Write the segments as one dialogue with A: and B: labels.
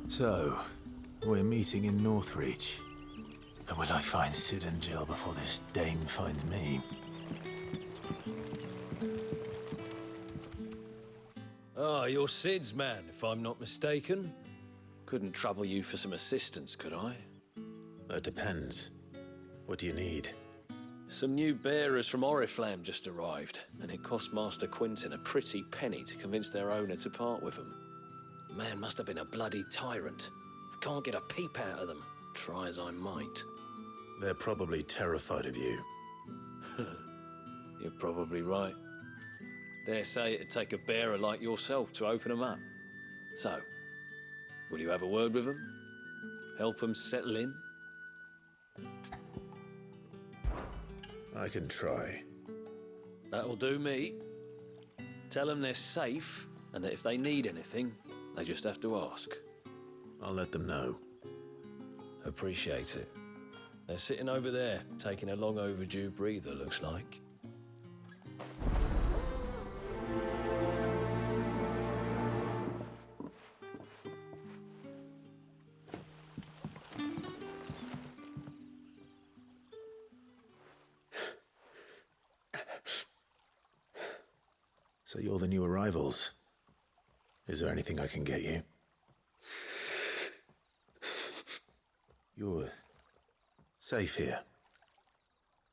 A: So, we're meeting in Northreach. But will I find Sid and Jill before this dame finds me?
B: Ah, you're Sid's man, if I'm not mistaken. Couldn't trouble you for some assistance, could I?
A: That depends. What do you need?
B: Some new bearers from Oriflamme just arrived, and it cost Master Quinton a pretty penny to convince their owner to part with them. Man must have been a bloody tyrant. Can't get a peep out of them, try as I might.
A: They're probably terrified of you.
B: You're probably right. Dare say it'd take a bearer like yourself to open them up. So, will you have a word with them? Help them settle in?
A: I can try.
B: That'll do me. Tell them they're safe, and that if they need anything, they just have to ask.
A: I'll let them know.
B: Appreciate it. They're sitting over there, taking a long overdue breather, looks like.
A: So you're the new arrivals. Is there anything I can get you? You're safe here.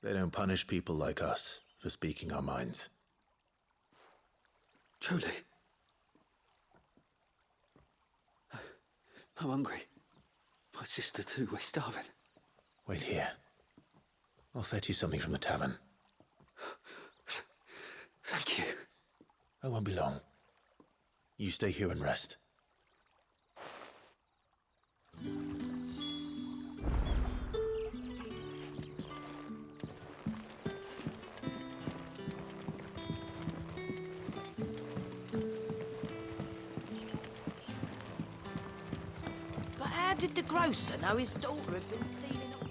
A: They don't punish people like us for speaking our minds.
C: Truly. I'm hungry. My sister too, we're starving.
A: Wait here. I'll fetch you something from the tavern.
C: Thank you.
A: I won't be long. You stay here and rest.
D: But how did the grocer know his daughter had been stealing all...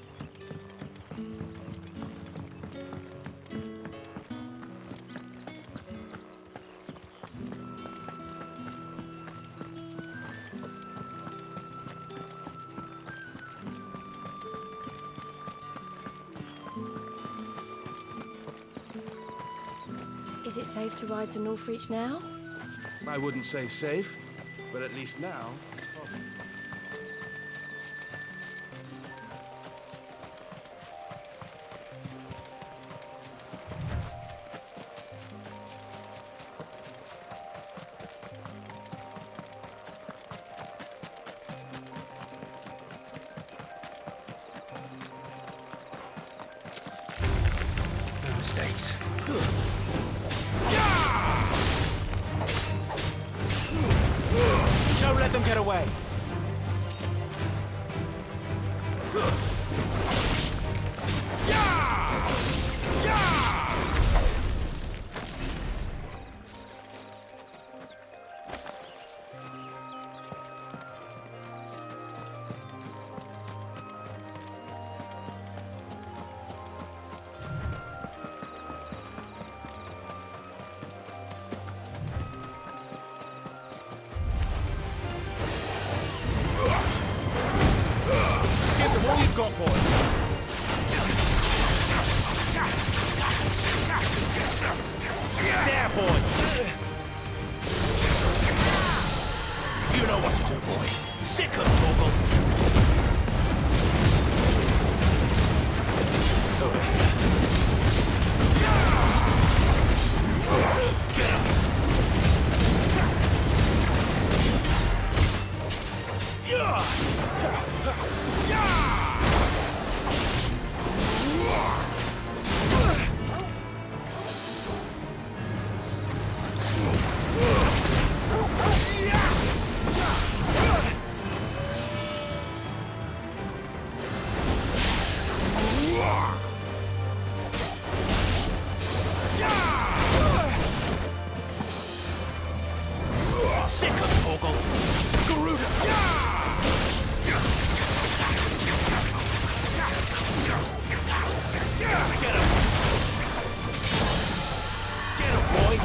E: Is it safe to ride to Northreach now?
F: I wouldn't say safe, but at least now it's possible.
A: No mistakes.
F: Don't let them get away! Got boys. There, boy. You know what to do, boy. Sick of trouble. Get up. Sick of Torgal! Garuda! Get him! Get him, boy!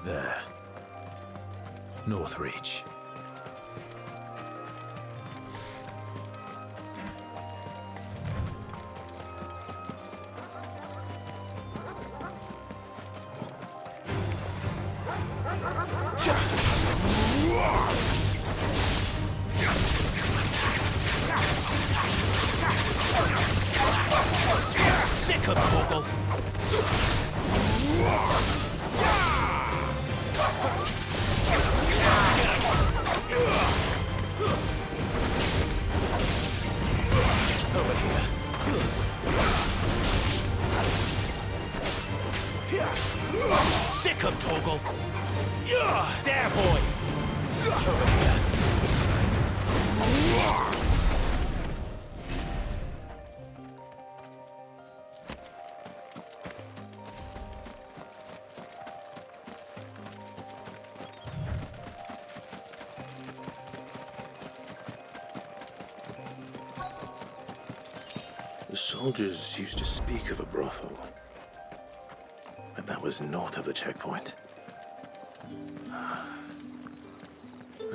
A: There. Northreach. Sick of Torgal. Over here. Sick of Torgal. There, boy. Over here.
G: The soldiers used to speak of a brothel, but that was north of the checkpoint. I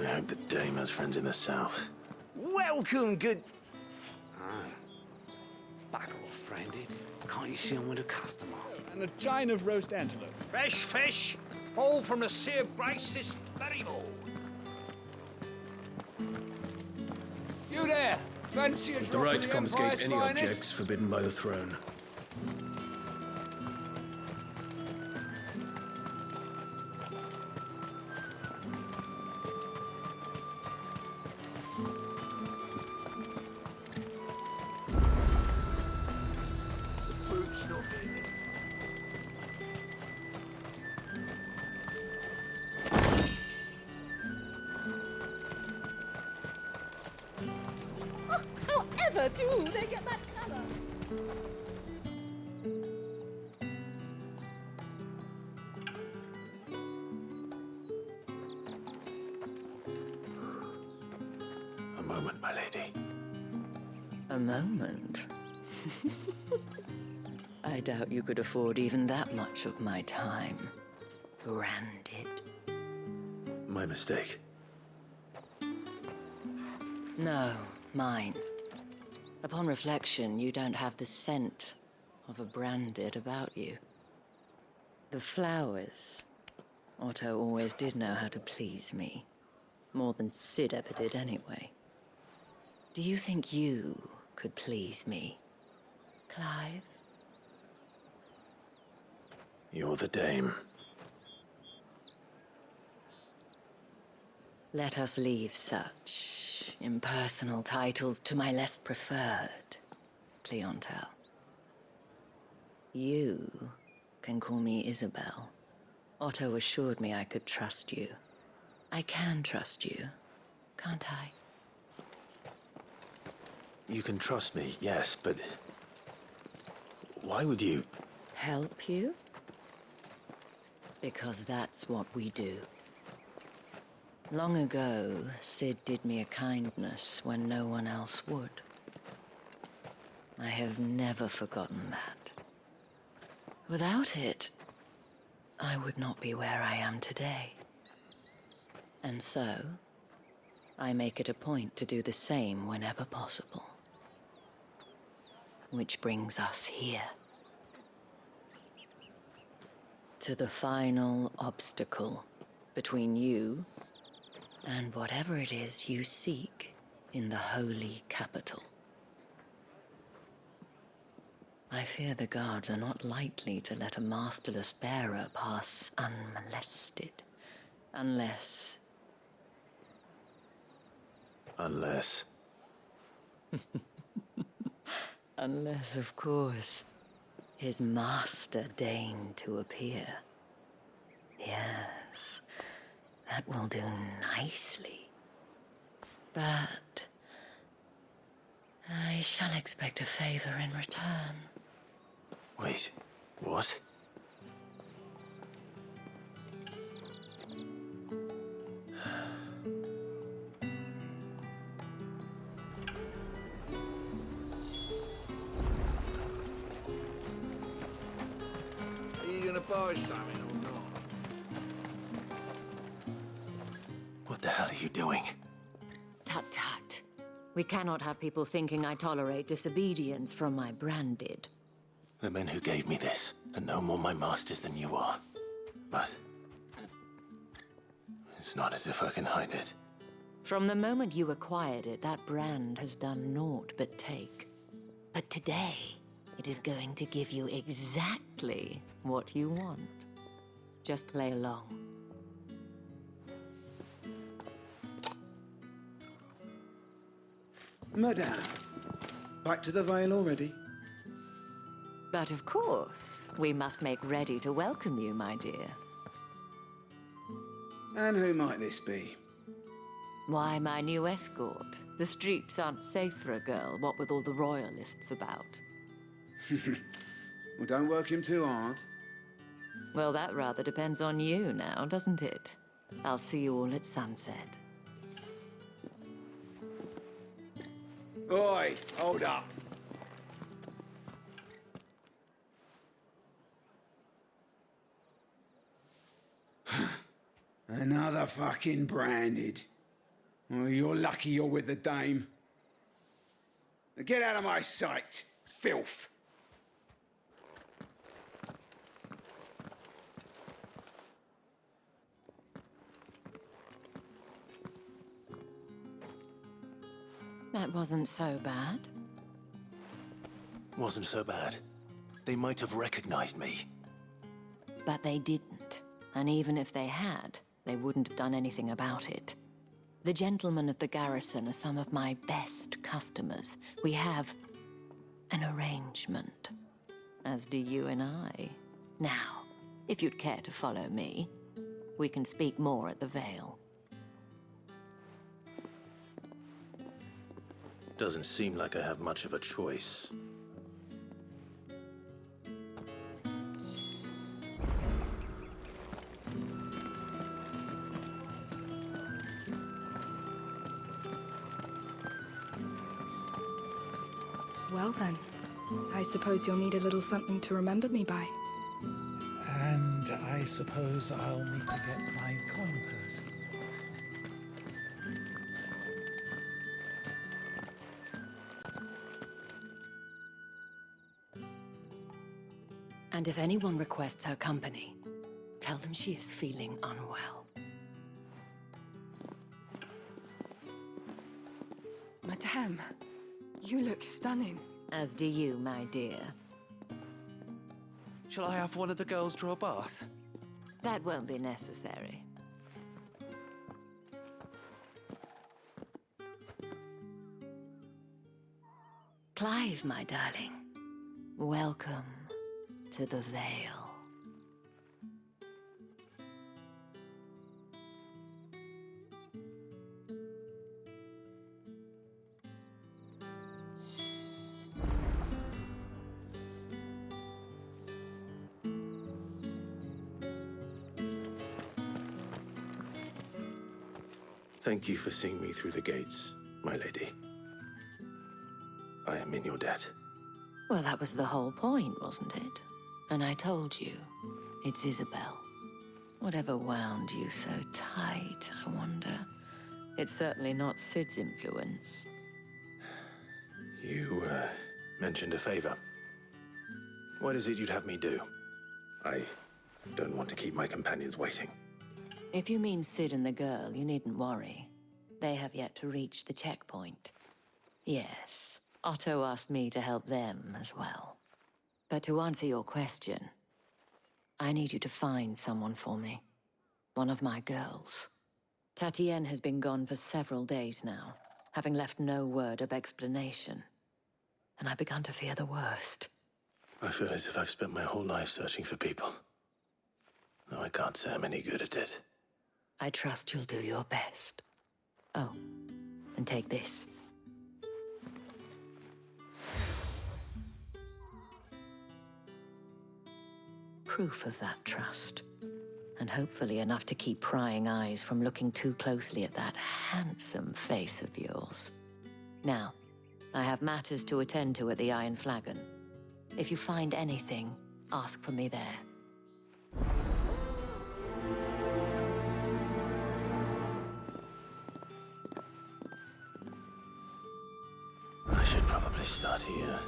G: hope the dame has friends in the south.
C: Welcome, good... Back off, Brandon. Can't you see I'm with a customer?
F: And a chine of roast antelope.
A: Fresh fish, all from the Sea of Grace this very morning.
F: You there! Fancy a
B: The
F: drop
B: right
F: of
B: to
F: the
B: confiscate
F: Empire's
B: any
F: finest?
B: objects forbidden by the throne.
A: The fruit's not in it.
E: However do they get that colour?
G: A moment, my lady.
D: A moment? I doubt you could afford even that much of my time. Branded.
G: My mistake.
D: No, mine. Upon reflection, you don't have the scent of a branded about you. The flowers. Otto always did know how to please me. More than Sid ever did anyway. Do you think you could please me, Clive?
G: You're the dame.
D: Let us leave such impersonal titles to my less preferred clientele. You can call me Isabelle. Otto assured me I could trust you. I can trust you, can't I?
G: You can trust me, yes, but... why would you...
D: Help you? Because that's what we do. Long ago, Sid did me a kindness when no one else would. I have never forgotten that. Without it, I would not be where I am today. And so, I make it a point to do the same whenever possible. Which brings us here. To the final obstacle between you and whatever it is you seek in the holy capital. I fear the guards are not likely to let a masterless bearer pass unmolested, unless...
G: Unless...
D: Unless, of course, his master deigned to appear. Yes, that will do nicely. But I shall expect a favor in return.
G: Wait, what?
F: Are you gonna buy something or not?
A: hell are you doing?
D: Tut tut. We cannot have people thinking I tolerate disobedience from my branded.
A: The men who gave me this are no more my masters than you are. But it's not as if I can hide it.
D: From the moment you acquired it, that brand has done naught but take. But today, it is going to give you exactly what you want. Just play along.
C: Madame, back to the Vale already?
D: But of course, we must make ready to welcome you, my dear.
C: And who might this be?
D: Why, my new escort. The streets aren't safe for a girl, what with all the royalists about.
C: Well, don't work him too hard.
D: Well, that rather depends on you now, doesn't it? I'll see you all at sunset.
C: Oi, hold up. Another fucking branded. Well, you're lucky you're with the dame. Now get out of my sight, filth.
D: That wasn't so bad.
A: Wasn't so bad. They might have recognized me.
D: But they didn't. And even if they had, they wouldn't have done anything about it. The gentlemen of the garrison are some of my best customers. We have an arrangement, as do you and I. Now, if you'd care to follow me, we can speak more at the Vale.
A: Doesn't seem like I have much of a choice.
H: Well then, I suppose you'll need a little something to remember me by.
I: And I suppose I'll need to get my coin purse.
D: And if anyone requests her company, tell them she is feeling unwell.
H: Madame, you look stunning.
D: As do you, my dear.
F: Shall I have one of the girls draw a bath?
D: That won't be necessary. Clive, my darling. Welcome to the Vale.
G: Thank you for seeing me through the gates, my lady. I am in your debt.
D: Well, that was the whole point, wasn't it? And I told you, it's Isabelle. Whatever wound you so tight, I wonder. It's certainly not Sid's influence.
G: You, mentioned a favor. What is it you'd have me do? I don't want to keep my companions waiting.
D: If you mean Sid and the girl, you needn't worry. They have yet to reach the checkpoint. Yes, Otto asked me to help them as well. But to answer your question, I need you to find someone for me. One of my girls. Tatienne has been gone for several days now, having left no word of explanation. And I've begun to fear the worst.
G: I feel as if I've spent my whole life searching for people. Though I can't say I'm any good at it.
D: I trust you'll do your best. Oh, and take this. Proof of that trust. And hopefully enough to keep prying eyes from looking too closely at that handsome face of yours. Now, I have matters to attend to at the Iron Flagon. If you find anything, ask for me there.
A: I start here?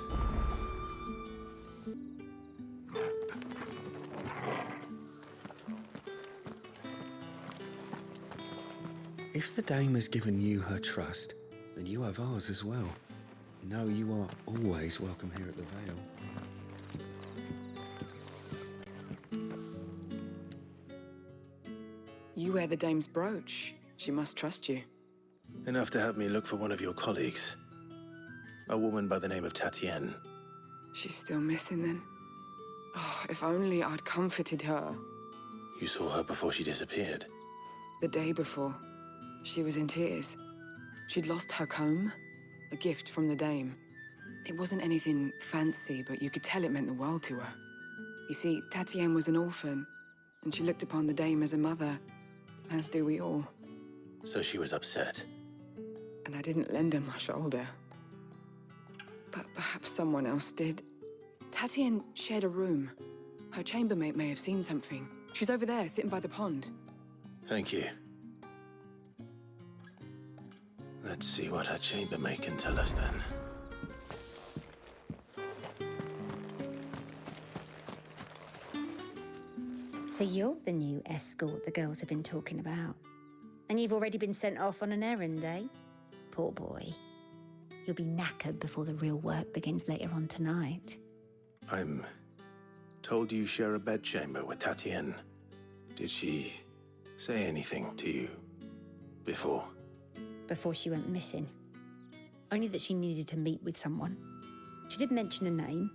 J: If the dame has given you her trust, then you have ours as well. No, you are always welcome here at the Vale.
H: You wear the dame's brooch. She must trust you.
G: Enough to have me look for one of your colleagues. A woman by the name of Tatienne.
H: She's still missing then. Oh, if only I'd comforted her.
G: You saw her before she disappeared.
H: The day before, she was in tears. She'd lost her comb, a gift from the dame. It wasn't anything fancy, but you could tell it meant the world to her. You see, Tatienne was an orphan, and she looked upon the dame as a mother, as do we all.
G: So she was upset.
H: And I didn't lend her my shoulder. But perhaps someone else did. Tatienne shared a room. Her chambermaid may have seen something. She's over there, sitting by the pond.
G: Thank you. Let's see what her chambermaid can tell us then.
K: So you're the new escort the girls have been talking about. And you've already been sent off on an errand, eh? Poor boy. You'll be knackered before the real work begins later on tonight.
G: I'm told you share a bedchamber with Tatienne. Did she say anything to you before?
K: Before she went missing. Only that she needed to meet with someone. She did mention a name,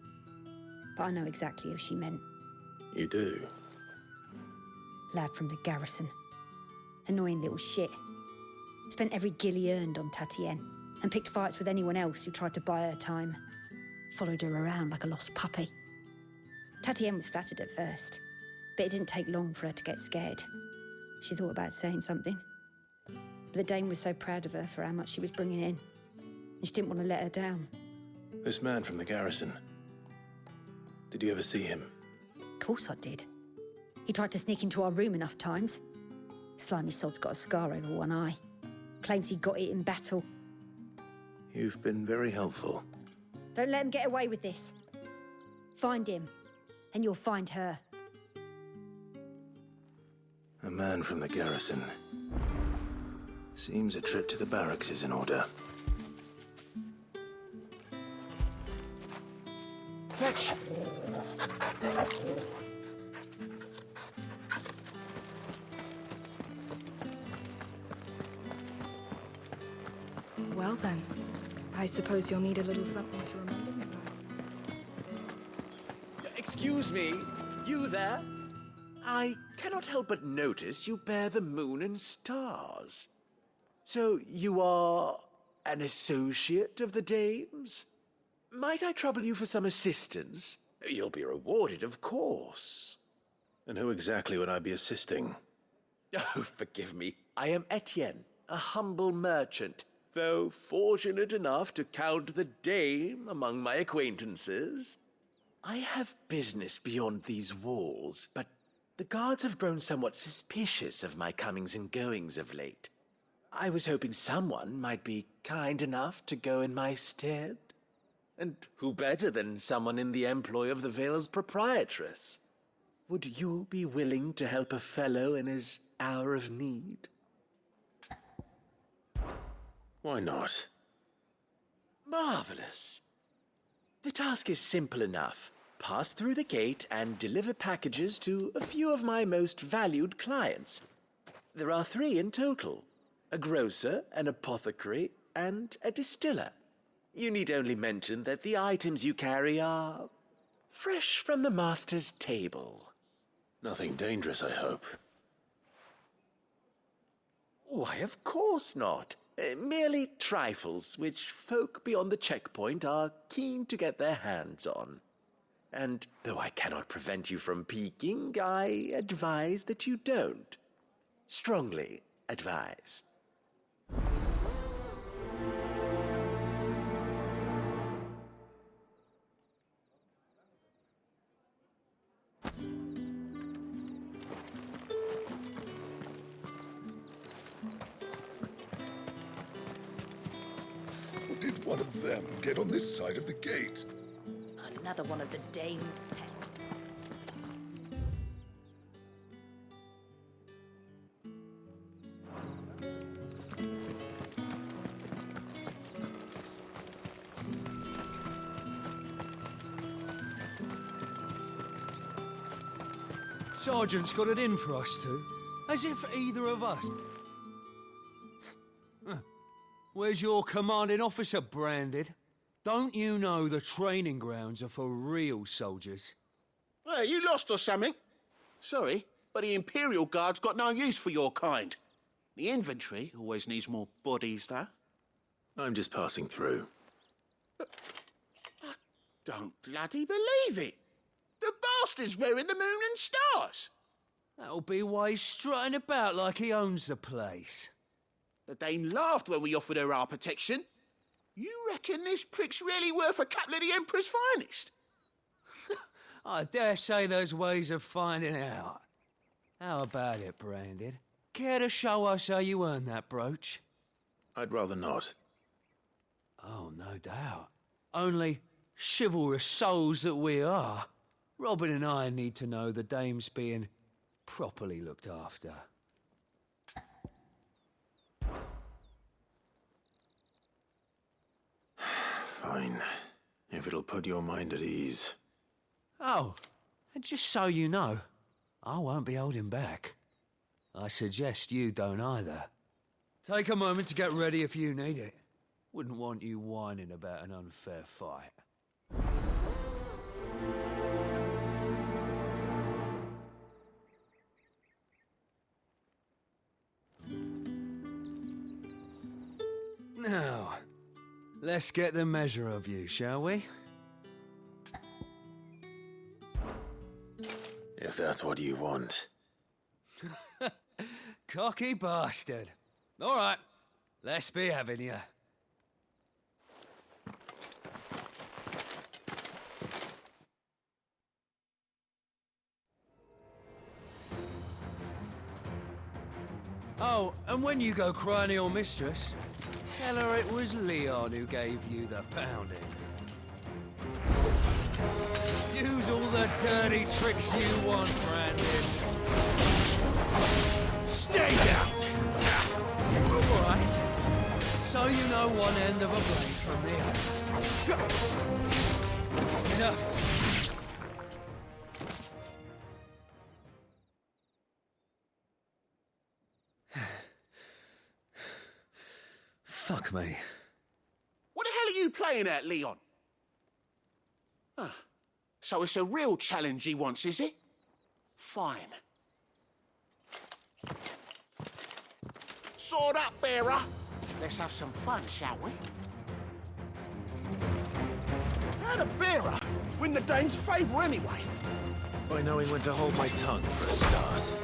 K: but I know exactly who she meant.
G: You do?
K: Lad from the garrison. Annoying little shit. Spent every guil he earned on Tatienne and picked fights with anyone else who tried to buy her time. Followed her around like a lost puppy. Tatienne was flattered at first, but it didn't take long for her to get scared. She thought about saying something. But the dame was so proud of her for how much she was bringing in, and she didn't want to let her down.
G: This man from the garrison. Did you ever see him?
K: Of course I did. He tried to sneak into our room enough times. Slimy sod's got a scar over one eye. Claims he got it in battle.
G: You've been very helpful.
K: Don't let him get away with this. Find him, and you'll find her.
G: A man from the garrison. Seems a trip to the barracks is in order.
A: Fetch!
H: Well then, I suppose you'll need a little something to remember me by.
L: Excuse me, you there? I cannot help but notice you bear the moon and stars. So you are an associate of the dame's? Might I trouble you for some assistance? You'll be rewarded, of course.
G: And who exactly would I be assisting?
L: Oh, forgive me. I am Etienne, a humble merchant, though fortunate enough to count the dame among my acquaintances. I have business beyond these walls, but the guards have grown somewhat suspicious of my comings and goings of late. I was hoping someone might be kind enough to go in my stead. And who better than someone in the employ of the Vale's proprietress? Would you be willing to help a fellow in his hour of need?
G: Why not?
L: Marvelous. The task is simple enough. Pass through the gate and deliver packages to a few of my most valued clients. There are 3 in total. A grocer, an apothecary, and a distiller. You need only mention that the items you carry are fresh from the master's table.
G: Nothing dangerous, I hope.
L: Why, of course not. Merely trifles which folk beyond the checkpoint are keen to get their hands on. And though I cannot prevent you from peeking, I advise that you don't. Strongly advise.
C: Did
M: one of them get on this side of the gate?
E: Another one of the dame's pets.
N: Sergeant's got it in for us two. As if either of us... Where's your commanding officer, Branded? Don't you know the training grounds are for real soldiers?
L: Well, you lost or something? Sorry, but the Imperial Guard's got no use for your kind. The infantry always needs more bodies, though.
A: I'm just passing through.
L: I don't bloody believe it. The bastard's wearing the moon and stars.
N: That'll be why he's strutting about like he owns the place.
L: The Dame laughed when we offered her our protection. You reckon this prick's really worth a couple of the Emperor's finest?
N: I dare say there's ways of finding out. How about it, Branded? Care to show us how you earned that brooch?
A: I'd rather not.
N: Oh, no doubt. Only, chivalrous souls that we are, Robin and I need to know the Dame's being properly looked after.
A: Fine. If it'll put your mind at ease.
N: Oh, and just so you know, I won't be holding back. I suggest you don't either. Take a moment to get ready if you need it. Wouldn't want you whining about an unfair fight. Now, let's get the measure of you, shall we?
A: If that's what you want.
N: Cocky bastard. All right, let's be having you. Oh, and when you go crying to your mistress, tell her it was Leon who gave you the pounding. Use all the dirty tricks you want, Brandon. Stay down! All right. So you know one end of a blade from the other. Enough. Fuck me.
L: What the hell are you playing at, Leon? So it's a real challenge he wants, is it? Fine. Sword up, bearer. Let's have some fun, shall we? How'd a bearer win the Dane's favour anyway?
A: By knowing when to hold my tongue for a start.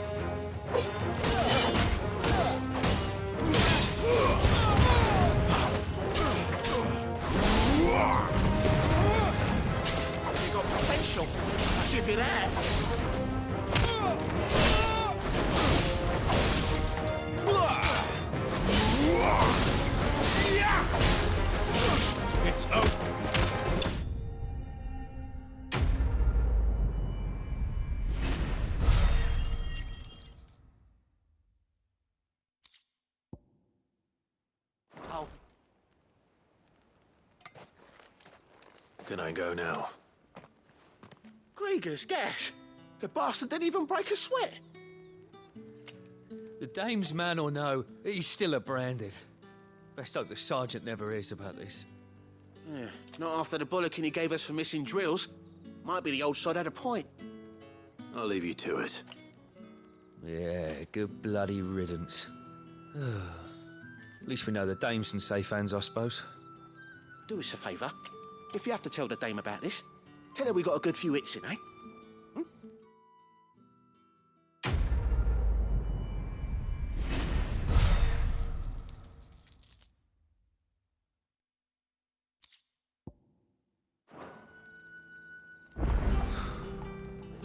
L: You got potential. I'll give you that.
A: It's over.
L: Oh.
A: Can I go now?
L: Grieger's gas. The bastard didn't even break a sweat.
N: The Dame's man or no, he's still a Branded. Best hope the Sergeant never hears about this.
L: Yeah, not after the bollocking he gave us for missing drills. Might be the old sod had a point.
A: I'll leave you to it.
N: Yeah, good bloody riddance. At least we know the Dame's in safe hands, I suppose.
L: Do us a favour. If you have to tell the Dame about this, tell her we got a good few hits in, eh?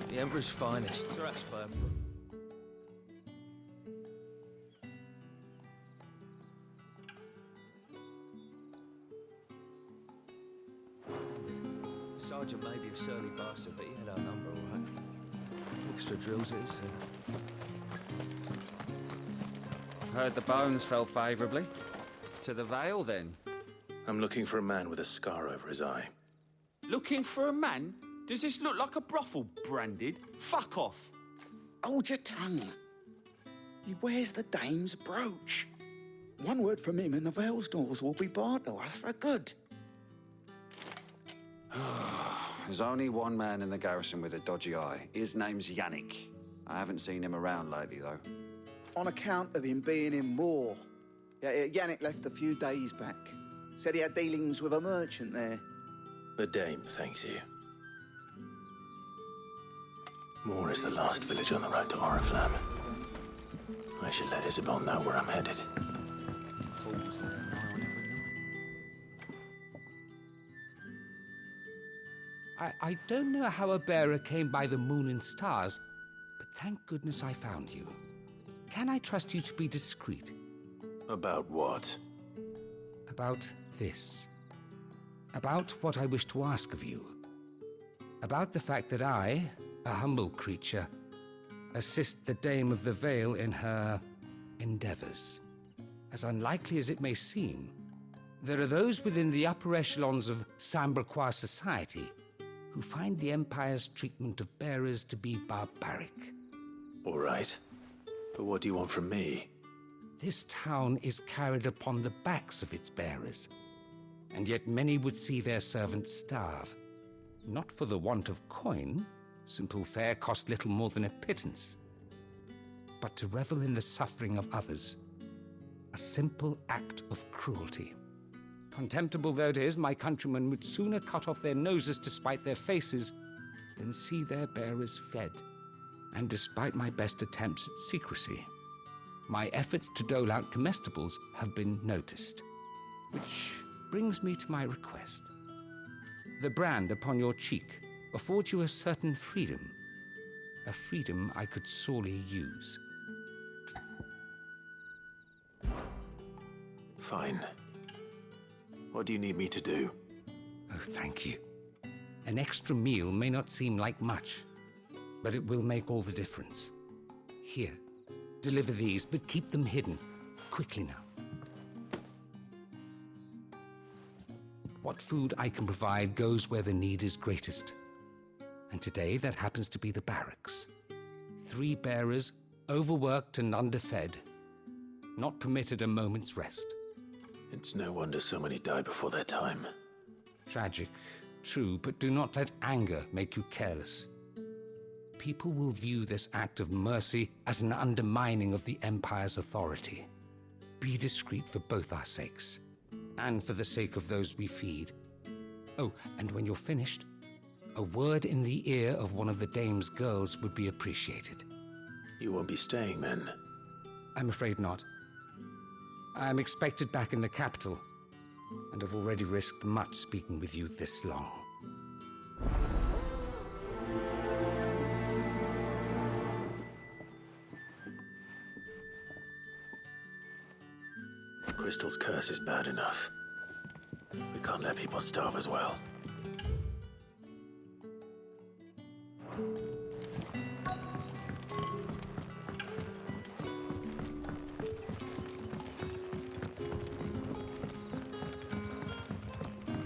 N: The Emperor's finest. Thrashed by a... Sergeant may be a surly bastard, but he had our number, all right. Extra drills it is, then.
O: Heard the bones fell favourably. To the Vale, then?
G: I'm looking for a man with a scar over his eye.
O: Looking for a man? Does this look like a brothel, Branded? Fuck off!
C: Hold your tongue. He wears the dame's brooch. One word from him and the Vale's doors will be barred to us for good.
O: There's only one man in the garrison with a dodgy eye. His name's Yannick. I haven't seen him around lately, though.
P: On account of him being in war. Yannick left a few days back. Said he had dealings with a merchant there.
G: The dame thanks you. Moor is the last village on the road to Oriflamme. I should let Isabelle know where I'm headed.
N: Fools in their eye on every night.
Q: I don't know how a bearer came by the moon and stars, but thank goodness I found you. Can I trust you to be discreet?
G: About what?
Q: About this. About what I wish to ask of you. About the fact that I, a humble creature, assist the Dame of the Vale in her endeavors. As unlikely as it may seem, there are those within the upper echelons of Samberquois society who find the Empire's treatment of bearers to be barbaric.
G: All right. But what do you want from me?
Q: This town is carried upon the backs of its bearers, and yet many would see their servants starve. Not for the want of coin, simple fare cost little more than a pittance, but to revel in the suffering of others, a simple act of cruelty. Contemptible though it is, my countrymen would sooner cut off their noses to spite their faces than see their bearers fed. And despite my best attempts at secrecy, my efforts to dole out comestibles have been noticed. Which brings me to my request. The brand upon your cheek affords you a certain freedom. A freedom I could sorely use.
G: Fine. What do you need me to do?
Q: Oh, thank you. An extra meal may not seem like much, but it will make all the difference. Here, deliver these, but keep them hidden. Quickly now. What food I can provide goes where the need is greatest. And today, that happens to be the barracks. 3 bearers, overworked and underfed, not permitted a moment's rest.
G: It's no wonder so many die before their time.
Q: Tragic, true, but do not let anger make you careless. People will view this act of mercy as an undermining of the Empire's authority. Be discreet for both our sakes, and for the sake of those we feed. Oh, and when you're finished, a word in the ear of one of the Dame's girls would be appreciated.
G: You won't be staying then?
Q: I'm afraid not. I'm expected back in the capital, and have already risked much speaking with you this long.
G: Crystal's curse is bad enough. We can't let people starve as well.